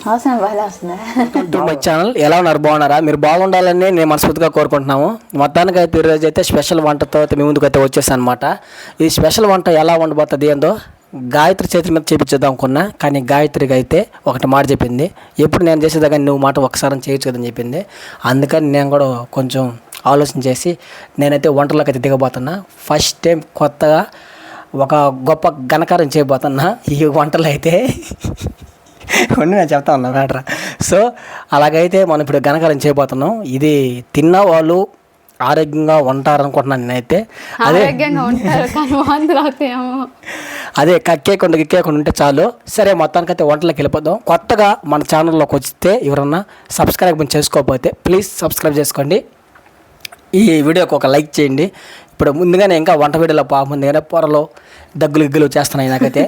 My channel ఎలా ఉన్నారు, బాగున్నారా? మీరు బాగుండాలని నేను మనస్ఫూర్తిగా కోరుకుంటున్నాము. మొత్తానికి అయితే ఈరోజు అయితే స్పెషల్ వంటతో అయితే మీ ముందుకు అయితే వచ్చేసాను అనమాట. ఈ స్పెషల్ వంట ఎలా ఉండబోతుంది ఏందో గాయత్రి చేతి మీద చేపించేద్దాం అనుకున్నా, కానీ గాయత్రికి అయితే ఒకటి మాట చెప్పింది, ఎప్పుడు నేను చేసేదాకా నువ్వు మాట ఒకసారి చేయొచ్చు కదని చెప్పింది. అందుకని నేను కూడా కొంచెం ఆలోచన చేసి నేనైతే వంటలోకి అయితే దిగబోతున్నా. ఫస్ట్ టైం కొత్తగా ఒక గొప్ప ఘనకారం చేయబోతున్నా ఈ వంటలు అయితే. కొన్ని నేను చెప్తా ఉన్నా మ్యాటర్. సో అలాగైతే మనం ఇప్పుడు ఘనకారం చేయబోతున్నాం. ఇది తిన్న వాళ్ళు ఆరోగ్యంగా ఉంటారనుకుంటున్నాను నేనైతే. అదే కక్కేకుండా ఉంటే చాలు. సరే మొత్తానికైతే వంటలోకి వెళ్ళిపోదాం. కొత్తగా మన ఛానల్లోకి వస్తే ఎవరన్నా సబ్స్క్రైబ్ చేసుకోకపోతే ప్లీజ్ సబ్స్క్రైబ్ చేసుకోండి. ఈ వీడియోకి ఒక లైక్ చేయండి. ఇప్పుడు ముందుగానే ఇంకా వంట వీడియోలో ముందుగానే పొరలో దగ్గులు గిగ్గులు చేస్తున్నాయి నాకైతే.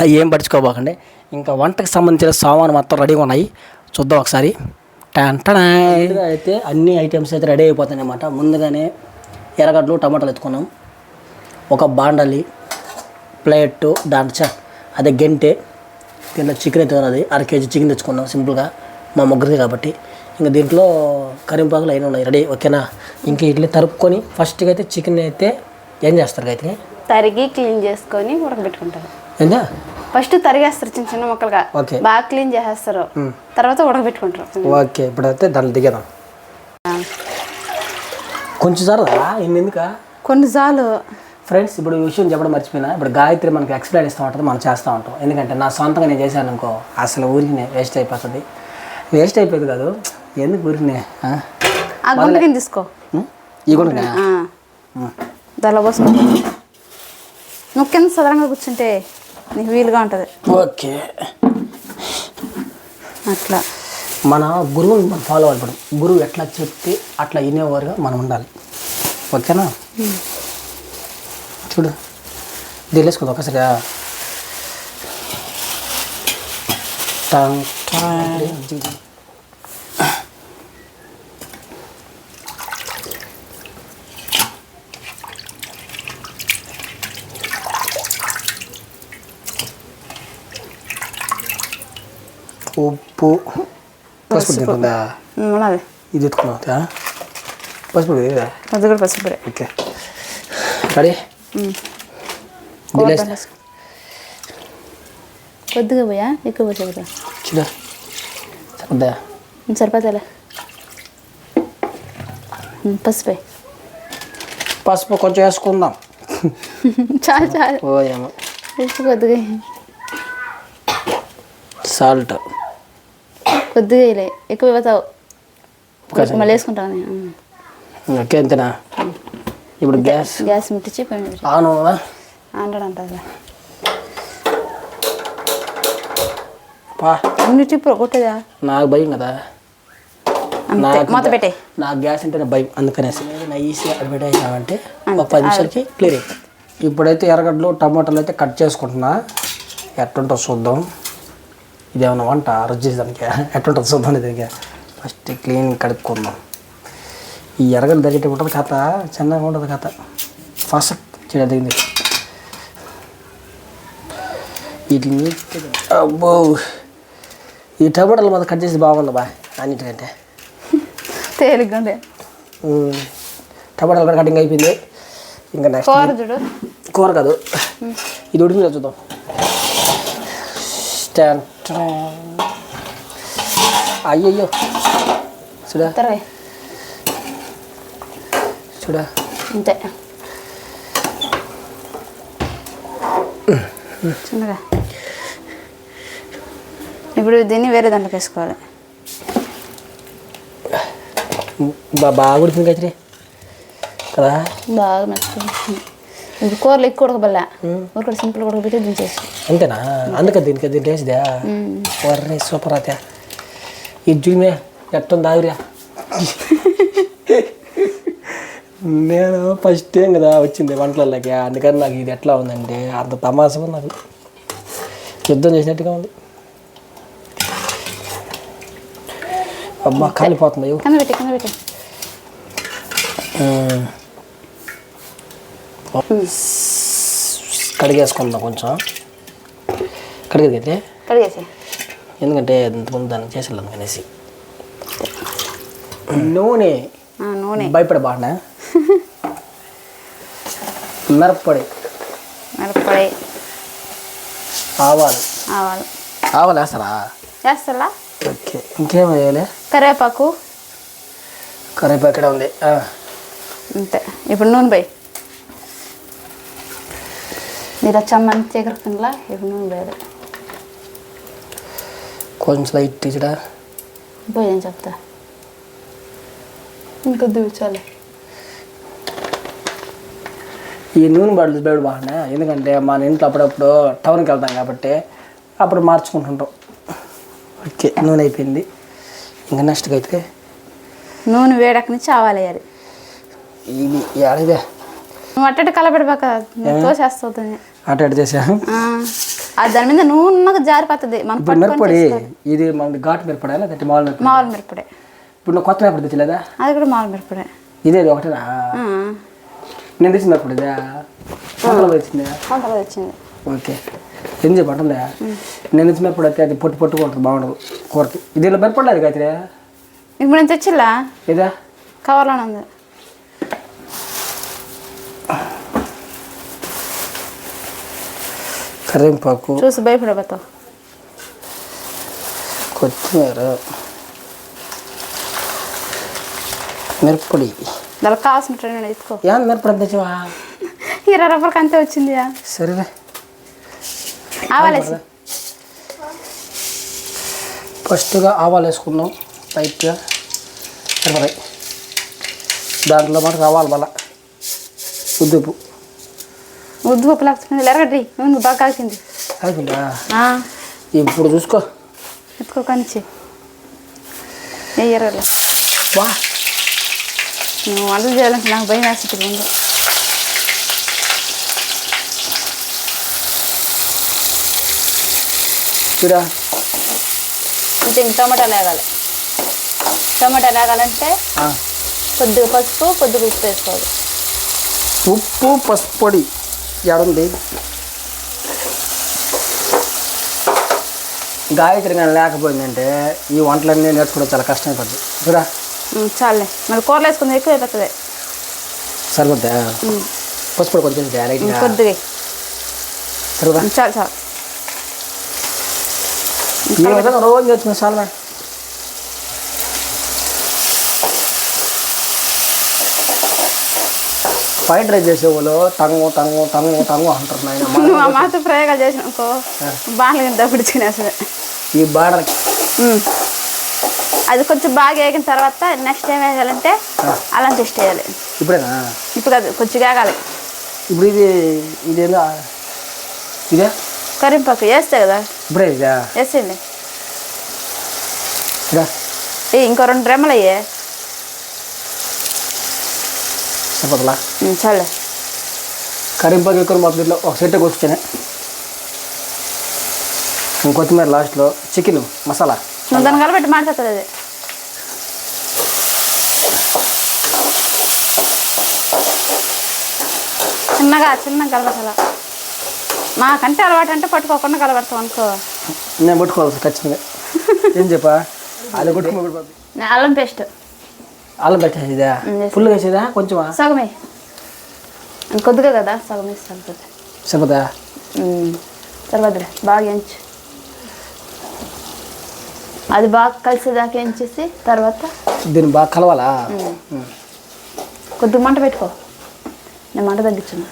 అవి ఏం పడుచుకోబోకండి. ఇంకా వంటకు సంబంధించిన సామాను మొత్తం రెడీగా ఉన్నాయి, చూద్దాం ఒకసారి. ముందుగా అయితే అన్ని ఐటమ్స్ అయితే రెడీ అయిపోతాయి అన్నమాట. ముందుగానే ఎర్రగడ్డలు టమాటాలు ఎత్తుకున్నాం, ఒక బాండలి, ప్లేట్, దాంట్లో అదే గంటె, దీంట్లో చికెన్ అయితే ఉన్నది, 1/2 kg చికెన్ తెచ్చుకున్నాం సింపుల్గా మా ముగ్గురిది కాబట్టి. ఇంకా దీంట్లో కరింపాకులు అయినా ఉన్నాయి రెడీ, ఓకేనా? ఇంకా ఇట్లా తరుపుకొని ఫస్ట్గా అయితే చికెన్ అయితే ఏం చేస్తారు అయితే తరిగి క్లీన్ చేసుకొని ఉడకబెట్టుకుంటారు. ఏంటా ఫస్ట్ తరిగేస్తారు చిన్న చిన్న ముక్కలుగా, బాగా క్లీన్ చేసేస్తారు, తర్వాత ఉడకబెట్టుకుంటారు. ఓకే, ఇప్పుడైతే దాన్ని దిగదాం. కొంచెం సార్దా ఎందుక కొన్ని సార్లు ఫ్రెండ్స్. ఇప్పుడు ఈ విషయం చెప్పడం మర్చిపోయినా, ఇప్పుడు గాయత్రి మనకి ఎక్స్ప్లెయిన్ ఇస్తూ ఉంటుంది, మనం చేస్తూ ఉంటాం. ఎందుకంటే నా సొంతంగా నేను చేశాను అనుకో, అసలు ఊరికి వేస్ట్ అయిపోతుంది. వేస్ట్ అయిపోయింది కాదు, ఎందుకు ఊరికి గుండెకి తీసుకో, ఈ గుండె దానిలో పోసుకో. నువ్వు కింద సదరంగా కూర్చుంటే నీకు వీలుగా ఉంటుంది. ఓకే, అట్లా మన గురువుని మనం ఫాలో అవ్వాలి. ఇప్పుడు గురువు ఎట్లా చెప్తే అట్లా వినేవారుగా మనం ఉండాలి, ఓకేనా? చూడు దిలేసుకుంది ఒకసారి. ఉప్పు, పసుపు తింటుందా? ఇది ఎత్తుకున్నా పసుపు, అది కూడా పసుపు. Okay ready. కొద్దిగా పోయా, ఎక్కువ పోసా కదా. చూడా సరిపోద్దా? సరిపోతాలే. పసుపు పసుపు కొంచెం వేసుకుందాం. చాలు చాలు. ఓయేమో ఉప్పు కొద్దిగా, సాల్ట్ కొద్దిగా వేయలే, ఎక్కువ పోతావు మళ్ళీ వేసుకుంటాను. ఓకే అంతేనా? ఇప్పుడు గ్యాస్ ముట్టించి ఆను ఆంటాడు అంటారు. అన్నిటి కొట్టేదా? నాకు భయం కదా, మూత పెట్టే. నాకు గ్యాస్ అంటేనే భయం, అందుకనేసి ఈజీగా అది పెట్టేసామంటే ఒక 10 నిమిషాలకి క్లియర్ అయిపోతుంది. ఇప్పుడైతే ఎర్రగడ్డలు టమాటాలు అయితే కట్ చేసుకుంటున్నా, ఎట్టుంటో చూద్దాం. ఇదేమన్నా వంట రుచి దానికి ఎట్టుంటుంది చూద్దాం. దీనికి ఫస్ట్ క్లీన్ కడుక్కుందాం. ఈ ఎర్రగడ్డలు తగ్గట్టు ఉంటుంది కథ, చిన్నగా ఉంటుంది కథ. ఫస్ట్ చేయడం దిగింది వీటిని. అబ్బో, ఈ టమాటాలు మాత్రం కట్ చేసి బాగుంది బా అన్నిటికంటే తేలిగ్గా. టమాటాలు కూడా కటింగ్ అయిపోయింది. ఇంకా నెక్స్ట్ చూడు, కూర కాదు ఇది ఉడికిందా చూద్దాం. అయ్యయ్యో చూడా చూడా అంతే చిన్నగా. ఇప్పుడు దీన్ని వేరే దాంట్లోకి వేసుకోవాలి. బాగా ఉడికింది కచ్చి కదా, బాగా మెచ్చుకుంది. ఇప్పుడు కూరలు ఎక్కువ ఉడకబల్లా, ఊరికడ సింపుల్గా ఉడకబెట్టి దించేసి అంతేనా? అందుకే దీనికి వేసిదా వర్రే సూపర్ అయితే. ఇది చూమే ఎట్టుంది ఆవిరా. నేను ఫస్ట్ టైం కదా వచ్చింది వంటలకి, అందుకని నాకు ఇది ఎట్లా ఉందంటే అంత తమాసగా నాకు యుద్ధం చేసినట్టుగా ఉంది. అబ్బా కాలిపోతుంది. కడిగేసుకుందాం కొంచెం. కడిగేది కడిగేసి. ఎందుకంటే ఇంతకుముందు దాన్ని చేసేళ్ళం అనేసి. నూనె నూనె భయపడే బాగున్నా. మిరప్పొడి ఆవాలు ఆవాలు వేస్తారా? వేస్తా. ఓకే, ఇంకేం వేయాలి? కరివేపాకు ఇక్కడ ఉంది. అంతే. ఇప్పుడు నూనె పోయి మీరు చమ్మని చీకరకుండా ఇప్పుడు నూనె పోయాలి. కొంచెం లైట్ తీసిడా పోయాను చెప్తా. ఇంకొద్దు చాలు. ఈ నూనె బాటిల్స్ బయట బాగున్నా, ఎందుకంటే మన ఇంట్లో అప్పుడప్పుడు టౌన్కి వెళ్తాం కాబట్టి అప్పుడు మార్చుకుంటుంటాం. ఓకే, నూనె అయిపోయింది. ఇంకా నెక్స్ట్గా అయితే నూనె వేడక నుంచి ఆవాలు వేయాలి. ఇది ఏడదే నువ్వు అట్టటి కలపెడబాక తోసేస్తుంది. అటు చేసా అది దాని మీద నూనెగా జారిపోతుంది. ఇప్పుడు మిరపొడి ఇది మన ఘాటు మిరపడే లేదంటే మామూలు మిరపడే. ఇప్పుడు నువ్వు కొత్త మిరపడి తెచ్చలేదా? అది కూడా మామూలు మిరపడే. ఇదే ఒకటేనా? నేను తెచ్చిన మిరపడి ఇదే వచ్చింది. వచ్చింది. ఓకే, ఏం చెప్పంటుందా? నేను తెచ్చిన మిరపడి అయితే అది పొట్టుగా ఉంటుంది, బాగుండదు కూరకి. ఇది మిరపడలేదు అయితే ఇప్పుడు నేను తెచ్చిలా ఇదా కవర్లోనే ఉంది. కరివేపాకు చూసి భయపడబోతావు. కొత్తిమీర మిరప్పొడి దానికి కావాల్సిన ట్రైన్ తీసుకో. మిరపొడి తెచ్చావా? 20 రూపాయలకి అంతే వచ్చింది. సరేలే. ఆవాలేసి ఫస్ట్గా ఆవాలు వేసుకుందాం లైట్గా. సరిపడాయి. దాంట్లో మనకు ఆవాలు మళ్ళా ఉద్దుపు లేకపోతే ఎరగడ్డి నూనె బాగా కాల్చింది. అయిపోయిందా? ఇప్పుడు చూసుకో. ఎత్తుకో కనిచ్చి ఎర్రలే. వా, నువ్వు వంటలు చేయాలంటే నాకు భయం వేస్తుంది. ముందు చూడా అంటే ఇంక టమాటాలు వేగాలి. టమాటాలు వేగాలంటే కొద్దిగా పసుపు కొద్దిగా ఉప్పు వేసుకోవాలి. ఉప్పు పసుపు పొడి ఎడుంది. గాయత్రి కానీ లేకపోయిందంటే ఈ వంటలన్నీ నేర్చుకోవడం చాలా కష్టమైపోద్ది. చూడా చాలే, మళ్ళీ కూరలు వేసుకుంది ఎక్కువ అయిపోతుంది. సరిపోద్దా? పసుపు పొడి కొంచెం లైట్గా కొద్దిగా సరిపోదా? చాలు చాలు. ఈ విధంగా రోజు నేర్చుకున్నా చాలా. ఫ్రైడ్ రైస్ చేసేవాళ్ళు టంగు అంటారు. నువ్వు ఆ మాతో ప్రయోగాలు చేసినాకో బాగా దబ్బుడుచుకునే అసలు. ఈ బార్డర్ అది కొంచెం బాగా వేగిన తర్వాత నెక్స్ట్ ఏం వేయాలంటే అల్లం పేస్ట్ వేయాలి. ఇప్పుడేనా? ఇప్పుడు అది కొంచెం వేగాలి. ఇప్పుడు ఇదేందా? ఇదే కరివేపాకు వేస్తే కదా. ఇప్పుడే ఇదా వేసేయండి. ఇంకో 2 రెమ్మలు అయ్యే సరిపోతుందా? చాలే. కరివేపాకు ఎక్కువ మొత్తం ఇట్లా ఒక సెట్ కూర్చొని కొత్తిమీర లాస్ట్లో చికెన్ మసాలా దాన్ని కలబెట్టి మాడిపోతుంది. అది చిన్నగా కలబెట్టాల. మాకంటే అలవాటు అంటే పట్టుకోకుండా కలబెడతాం అనుకో. నేను పట్టుకోవాలి ఖచ్చితంగా. ఏం చెప్పా? అది కొట్టుకుని అల్లం పేస్ట్ అల్లం పెట్టేసేదా? ఫుల్ వేసేదా? కొంచెమా? సగమే, కొద్దిగా కదా, సగం వేసి సరిపోతుంది. సరిపోతా? సరిపోద్దులే. బాగా ఎంచు. అది బాగా కలిసేదాకా ఎంచేసి తర్వాత దీన్ని బాగా కలవాలా? కొద్దిగా మంట పెట్టుకో. నేను మంట తగ్గించున్నా.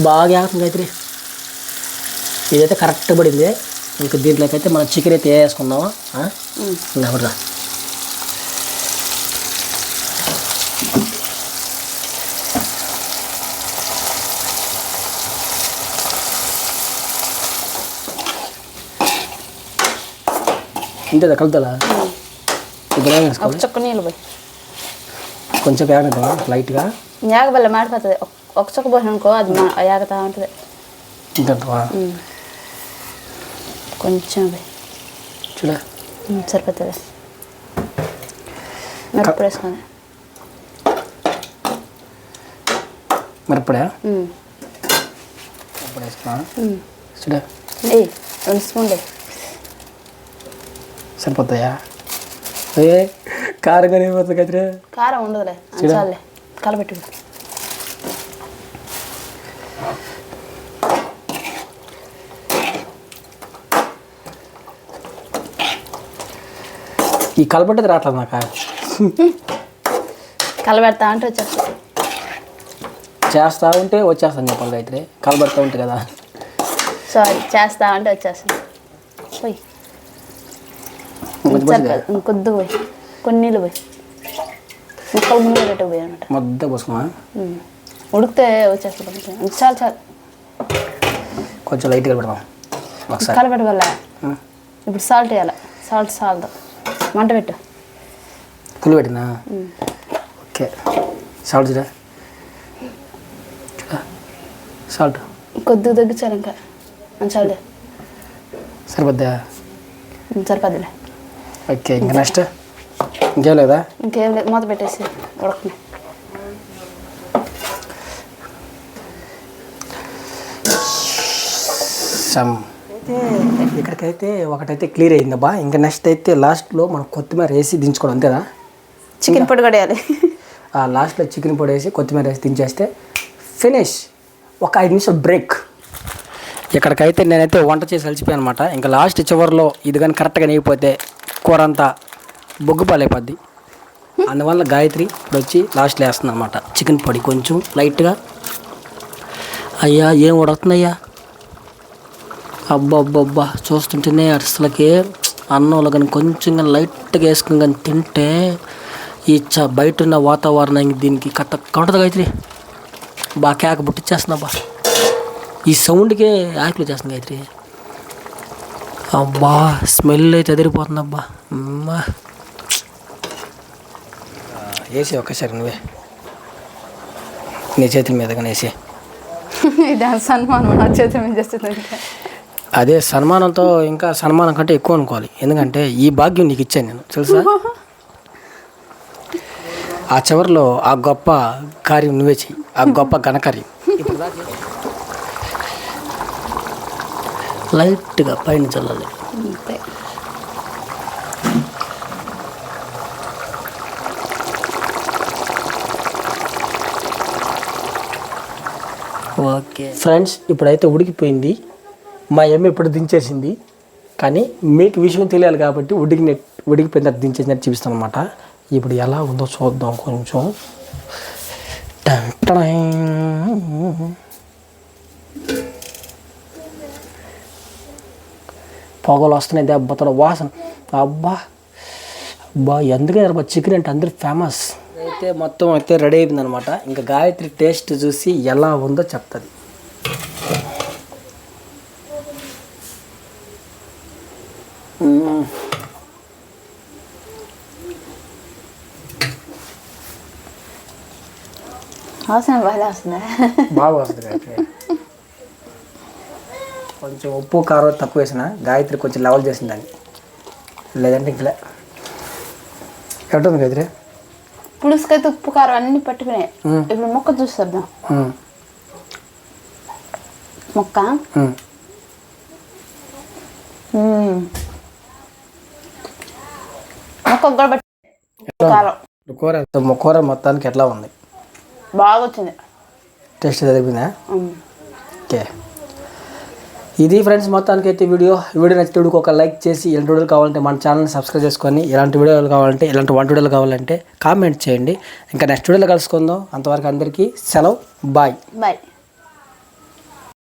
బాగా ఆగుతుంది గాయత్రి. ఇదైతే కరెక్ట్ పడింది. ఇంకా దీంట్లోకి అయితే మనం చికెన్ అయితే వేసుకుందామా? ఇంకా ఇంతే కలుపుతా. ఇప్పుడు ఏం వేసుకోవాలి? చుక్క నీళ్ళు పోయి కొంచెం వేగదా లైట్గా. యాగబల్ల మాడిపోతుంది. ఒక చుక్క పోసిన అనుకో అది యాగతా ఉంటుంది. ఇంకంటవా? కొంచెం చూడ సరిపోతుంది. మిరప్పొడి వేసుకొని. మిరప్పొడా? వేసుకున్నా చూడ ఏ 2 స్పూన్లే సరిపోతాయా? ఏ కారంగా అయిపోతుంది కదిరే. కారం ఉండదులే చాలే కలబెట్టు. ఈ కలబెట్టది రావట్లేదు నాకు. కలబెడతా అంటే వచ్చేస్తా. చేస్తా ఉంటే వచ్చేస్తాను చెప్పాలి అయితే. కలబెడతా ఉంటే కదా. సారీ చేస్తా అంటే వచ్చేస్తాను. పోయి కొద్దిగా పోయి కొన్ని నీళ్ళు పోయి ముక్కలు మునిగేటట్టు పోయి అనమాట. ముద్ద పోసుకున్నా ఉడికితే వచ్చేస్తుంది. చాలు చాలు కొంచెం లైట్గా పెడదాం ఒకసారి. కలబెట్ట వల్ల ఇప్పుడు సాల్ట్ వేయాలి. సాల్ట్ మంట పెట్టు. పులి పెట్టినా ఓకే. సాల్ట్ చూడ సాల్ట్ కొద్దిగా తగ్గించాలి ఇంకా. చాలే సరిపోద్దా? సరిపోద్దులే. ఓకే ఇంకా నెక్స్ట్ ఇంకేం లేదా? ఇంకేం లేదు మూత పెట్టేసి ఉడకని. ఇక్కడికైతే ఒకటైతే క్లియర్ అయిందబ్బా. ఇంకా నెక్స్ట్ అయితే లాస్ట్లో మనం కొత్తిమీర వేసి దించుకోవడం అంతేనా? చికెన్ పొడి కూడా వేయాలి. లాస్ట్లో చికెన్ పొడి వేసి కొత్తిమీర వేసి దించేస్తే ఫినిష్. ఒక 5 నిమిషాలు బ్రేక్. ఇక్కడికైతే నేనైతే వంట చేసి అలసిపోయాను అనమాట. ఇంకా లాస్ట్ చివరిలో ఇది కానీ కరెక్ట్గా నేయిపోతే కూర అంతా బొగ్గుపాలైపోద్ది. అందువల్ల గాయత్రి ఇప్పుడు వచ్చి లాస్ట్లో వేస్తుంది అనమాట చికెన్ పొడి కొంచెం లైట్గా. అయ్యా ఏం ఉడుకుతుందయ్యా. అబ్బా చూస్తుంటేనే అసలుకి అన్నంలో కానీ కొంచెం కానీ లైట్గా వేసుకుని కానీ తింటే ఈ బయట ఉన్న వాతావరణానికి దీనికి కట్టదు గాయత్రి. బాగా కేక పుట్టిచ్చేస్తుందబ్బా. ఈ సౌండ్కే ఆకులు చేస్తుంది గాయత్రి. అబ్బా స్మెల్ అయితే ఎదిరిపోతుందబ్బా. అమ్మా వేసి ఒక్కసారి నువ్వే నీ చేతుల మీద కానీ వేసి. సన్మానం నా చేతుల మీద చేస్తుంది. అదే సన్మానంతో ఇంకా సన్మానం కంటే ఎక్కువ అనుకోవాలి. ఎందుకంటే ఈ భాగ్యం నీకు ఇచ్చాను నేను తెలుసా. ఆ చివరిలో ఆ గొప్ప కార్యం నువ్వే చెయ్యి. ఆ గొప్ప ఘనకార్యం ఇప్పుడు లైట్గా పైన చల్లాలి. ఓకే ఫ్రెండ్స్ ఇప్పుడైతే ఉడికిపోయింది. మా అమ్మ ఇప్పుడు దించేసింది. కానీ మీకు విషయం తెలియాలి కాబట్టి ఉడికిపోయిన తర్వాత దించేసినట్టు చూపిస్తాను అనమాట. ఇప్పుడు ఎలా ఉందో చూద్దాం కొంచెం. పొగలు వస్తున్నాయి దెబ్బతో వాసన. అబ్బా ఎందుకంటే చికెన్ అంటే అందరూ ఫేమస్. అయితే మొత్తం అయితే రెడీ అయిపోయింది అనమాట. ఇంకా గాయత్రి టేస్ట్ చూసి ఎలా ఉందో చెప్తుంది. బాగా వస్తుంది గాయత్రి. కొంచెం ఉప్పు కారం తక్కువ వేసిన గాయత్రి కొంచెం లెవెల్ చేసింది దాన్ని. లేదంటే ఇంకా ఎట్టుంది గాయత్రి? పులుసుకైతే ఉప్పు కారం అన్ని పట్టుకున్నాయి. ఇప్పుడు మొక్క చూస్తాం. మొక్క కూర మొత్తానికి ఎట్లా ఉంది? బాగా వచ్చింది. టేస్ట్ జరిగిందా? ఓకే ఇది ఫ్రెండ్స్ మొత్తానికి అయితే వీడియో నచ్చితే ఒక లైక్ చేసి ఇలాంటి వీడియోలు కావాలంటే మన ఛానల్ని సబ్స్క్రైబ్ చేసుకొని ఇలాంటి వీడియోలు కావాలంటే ఇలాంటి వంట వీడియోలు కావాలంటే కామెంట్ చేయండి. ఇంకా నెక్స్ట్ వీడియోలో కలుసుకుందాం. అంతవరకు అందరికీ సెలవు. బాయ్.